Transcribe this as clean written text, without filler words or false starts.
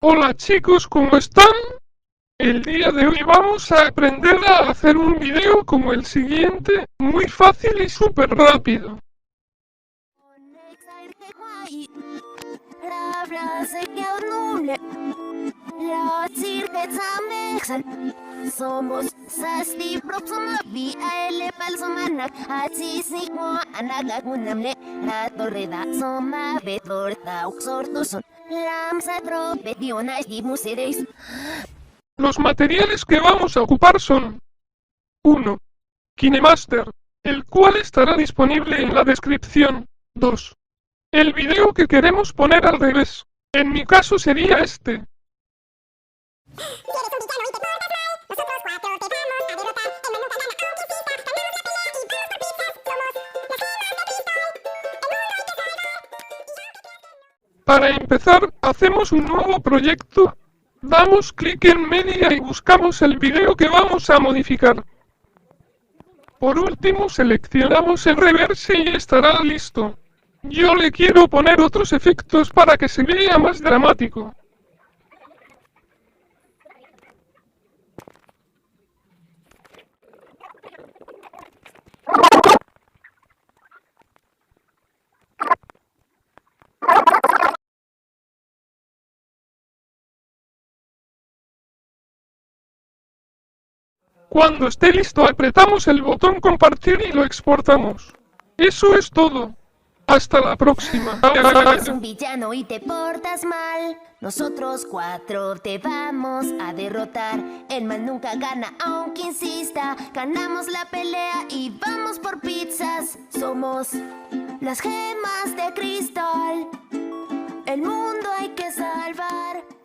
Hola chicos, ¿cómo están? El día de hoy vamos a aprender a hacer un video como el siguiente, muy fácil y súper rápido. Somos sasti propsoma VIL palsomanak atsisnikmo anagagunamne ratorreda soma betorta uxortuson lamsa tropedionas dimusereis. Los materiales que vamos a ocupar son 1. KineMaster, el cual estará disponible en la descripción. 2. El video que queremos poner al revés. En mi caso sería este. Para empezar, hacemos un nuevo proyecto, damos clic en Media y buscamos el video que vamos a modificar. Por último, seleccionamos el reverse y estará listo. Yo le quiero poner otros efectos para que se vea más dramático. Cuando esté listo apretamos el botón compartir y lo exportamos. Eso es todo. Hasta la próxima. Eres un villano y te portas mal. Nosotros 4 te vamos a derrotar. El mal nunca gana aunque insista. Ganamos la pelea y vamos por pizzas. Somos las gemas de cristal. El mundo hay que salvar.